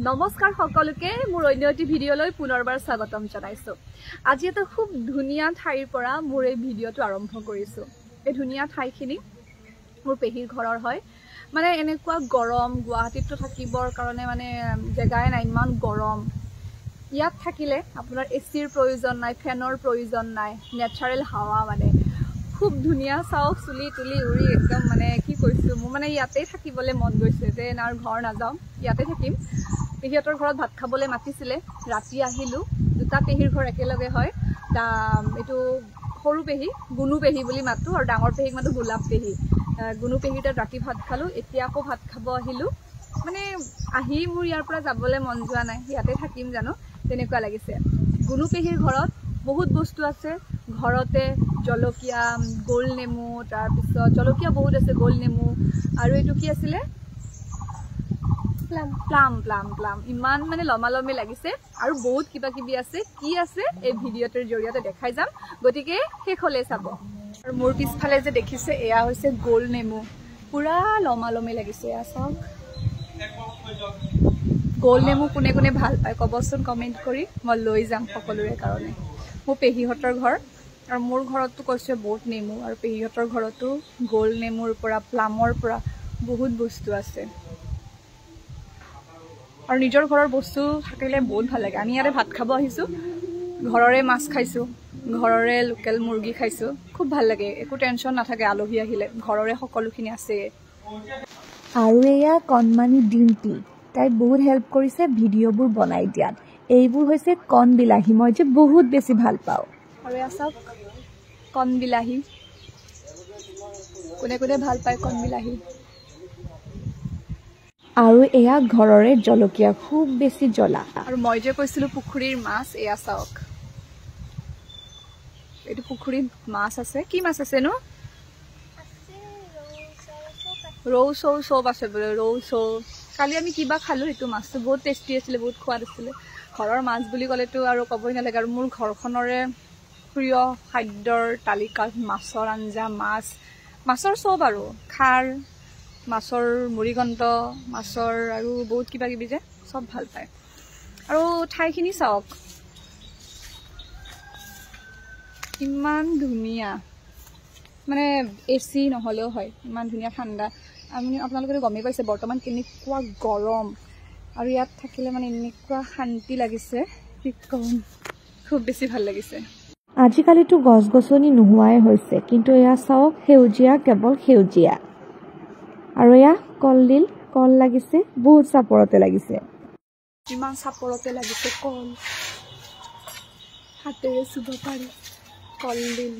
নমস্কাৰ সকলোকে মোৰ অন্য এটি ভিডিঅ'লৈ পুনৰবাৰ স্বাগতম জনাইছো। আজি এটা খুব ধুনীয়া ঠাইৰ পৰা মোৰ এই ভিডিঅ'টো আৰম্ভ কৰিছো। এই ধুনীয়া ঠাইখিনি মোৰ পেহীৰ ঘৰৰ হয়। মানে এনেকুৱা গৰম গুৱাহাটীত থাকিবৰ কাৰণে মানে জেগাই নাই, ইমান গৰম। ইয়াত থাকিলে আপোনাৰ এচিৰ প্ৰয়োজন নাই, ফেনৰ প্ৰয়োজন নাই, নেচাৰেল হাৱা মানে খুব ধুনীয়া। চাওক চুলি তুলি উৰি একদম মানে কি কৈছো, মোৰ মানে ইয়াতে থাকিবলৈ মন গৈছে যে আৰু ঘৰ নাযাওঁ, ইয়াতে থাকিম। পেহীহঁতৰ ঘৰত ভাত খাবলৈ মাতিছিলে, ৰাতি আহিলোঁ। দুটা পেহীৰ ঘৰ একেলগে হয়। এইটো সৰু পেহী গুণু পেহী বুলি মাতো, আৰু ডাঙৰ পেহীক মাতো গোলাপ পেহী। গুণু পেহীৰ তাত ৰাতি ভাত খালোঁ, এতিয়া আকৌ ভাত খাব আহিলোঁ। মানে আহি মোৰ ইয়াৰ পৰা যাবলৈ মন যোৱা নাই, ইয়াতে থাকিম জানো তেনেকুৱা লাগিছে। গুণু পেহীৰ ঘৰত বহুত বস্তু আছে। ঘৰতে জলকীয়া, গোল নেমু, তাৰপিছত জলকীয়া বহুত আছে, গোল নেমু, আৰু এইটো কি আছিলে প্লাম প্লাম প্লাম ইমান মানে লমালমি লাগিছে। আৰু বহুত কিবা কিবি আছে, কি আছে এই ভিডিঅ'টোৰ জৰিয়তে দেখাই যাম, গতিকে শেষলৈ চাব। আৰু মোৰ পিছফালে যে দেখিছে এয়া হৈছে গোল নেমু, পুৰা লমালমি লাগিছে। এয়া চাওক, গোল নেমু কোনে কোনে ভাল পায় ক'বচোন কমেণ্ট কৰি, মই লৈ যাম সকলোৰে কাৰণে। মোৰ পেহীহঁতৰ ঘৰ, আৰু মোৰ ঘৰতো কৈছে বহুত নেমু, আৰু পেহীহঁতৰ ঘৰতো গোল নেমুৰ পৰা প্লামৰ পৰা বহুত বস্তু আছে। আৰু নিজৰ ঘৰৰ বস্তু থাকিলে বহুত ভাল লাগে। আমি ইয়াতে ভাত খাব আহিছোঁ, ঘৰৰে মাছ খাইছোঁ, ঘৰৰে লোকেল মুৰ্গী খাইছোঁ, খুব ভাল লাগে। একো টেনশ্যন নাথাকে, আলহী আহিলে ঘৰৰে সকলোখিনি আছে। আৰু এয়া কণমানি ডিম্পি, তাই বহুত হেল্প কৰিছে ভিডিঅ'বোৰ বনাই দিয়াত। এইবোৰ হৈছে কণ বিলাহী, মই যে বহুত বেছি ভাল পাওঁ। আৰু এয়া চাওক কণ বিলাহী, কোনে কোনে ভাল পায় কণ বিলাহী। আৰু এয়া ঘৰৰে জলকীয়া, খুব বেছি জ্বলা। আৰু মই যে কৈছিলোঁ পুখুৰীৰ মাছ, এয়া চাওক, এইটো পুখুৰীত মাছ আছে। কি মাছ আছেনো? ৰৌ চৌ চব আছে বোলে, ৰৌ চৌ। কালি আমি কিবা খালোঁ, সেইটো মাছটো বহুত টেষ্টি আছিলে, বহুত সোৱাদ আছিলে। ঘৰৰ মাছ বুলি ক'লেতো আৰু ক'বই নালাগে। আৰু মোৰ ঘৰখনৰে প্ৰিয় খাদ্যৰ তালিকাত মাছৰ আঞ্জা, মাছৰ চব, আৰু খাৰ, মাছৰ মুৰিঘণ্ট, মাছৰ আৰু বহুত কিবা কিবি যে চব ভাল পায়। আৰু ঠাইখিনি চাওক ইমান ধুনীয়া, মানে এচি নহ'লেও হয়, ইমান ধুনীয়া ঠাণ্ডা। আপোনালোকে গমেই পাইছে বৰ্তমান কেনেকুৱা গৰম, আৰু ইয়াত থাকিলে মানে এনেকুৱা শান্তি লাগিছে, কি ক'ম, খুব বেছি ভাল লাগিছে। আজিকালিতো গছ গছনি নোহোৱাই হৈছে, কিন্তু এয়া চাওক সেউজীয়া, কেৱল সেউজীয়া। আৰু এয়া কলডিল, কল লাগিছে, বহুত চাপৰতে লাগিছে। ইমান চাপৰতে লাগিছে কল, হাতেৰে চুব পাৰি কলডিল।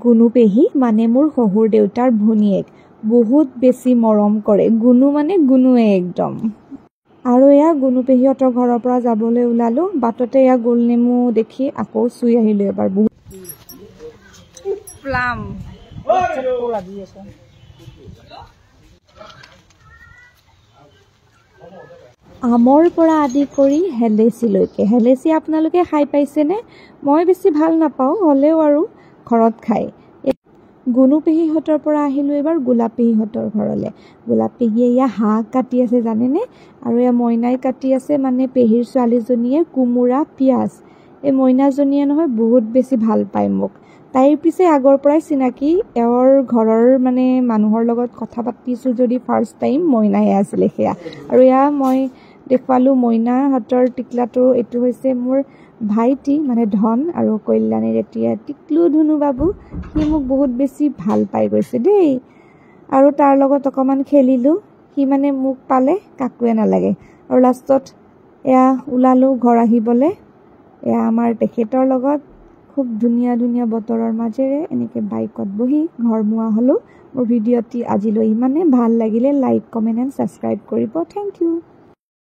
গুণু পেহী মানে মোৰ শহুৰ দেউতাৰ ভনীয়েক, বহুত বেছি মৰম কৰে। গুণু মানে গুণুৱে একদম। আৰু এয়া গুণু পেহীহঁতৰ ঘৰৰ পৰা যাবলৈ ওলালোঁ, বাটতে এয়া গোল নেমু দেখি আকৌ চুই আহিলোঁ এবাৰ। বহুত প্লাম আমৰ পৰা আদি কৰি হেলেচিলৈকে। হেলেচি আপোনালোকে খাই পাইছেনে? মই বেছি ভাল নাপাওঁ, হ'লেও আৰু ঘৰত খায়। গুণু পেহীহঁতৰ পৰা আহিলোঁ এবাৰ গোলাপ পেহীহঁতৰ ঘৰলৈ। গোলাপ পেহীয়ে এয়া হাঁহ কাটি আছে জানেনে, আৰু এয়া মইনাই কাটি আছে, মানে পেহীৰ ছোৱালীজনীয়ে কোমোৰা, পিঁয়াজ। এই মইনাজনীয়ে নহয় বহুত বেছি ভাল পায় মোক। তাইৰ পিছে আগৰ পৰাই চিনাকি, এওঁৰ ঘৰৰ মানে মানুহৰ লগত কথা পাতিছোঁ যদি ফাৰ্ষ্ট টাইম মইনাহে আছিলে সেয়া। আৰু এয়া মই দেখুৱালোঁ মইনা হাতৰ টিকলাটো, এইটো হৈছে মোৰ ভাইটি মানে ধন, আৰু কল্যাণীৰ এতিয়া টিকলু ধুনু বাবু, সি মোক বহুত বেছি ভাল পাই গৈছে দেই। আৰু তাৰ লগত অকণমান খেলিলোঁ, সি মানে মোক পালে কাকোৱে নালাগে। আৰু লাষ্টত এয়া ওলালোঁ ঘৰ আহিবলৈ। এয়া আমাৰ তেখেতৰ লগত খুব ধুনীয়া ধুনীয়া বতৰৰ মাজেৰে এনেকৈ বাইকত বহি ঘৰমুৱা হ'লোঁ। মোৰ ভিডিঅ'টি আজিলৈ ইমানে। ভাল লাগিলে লাইক, কমেণ্ট এণ্ড ছাবস্ক্ৰাইব কৰিব। Thank U.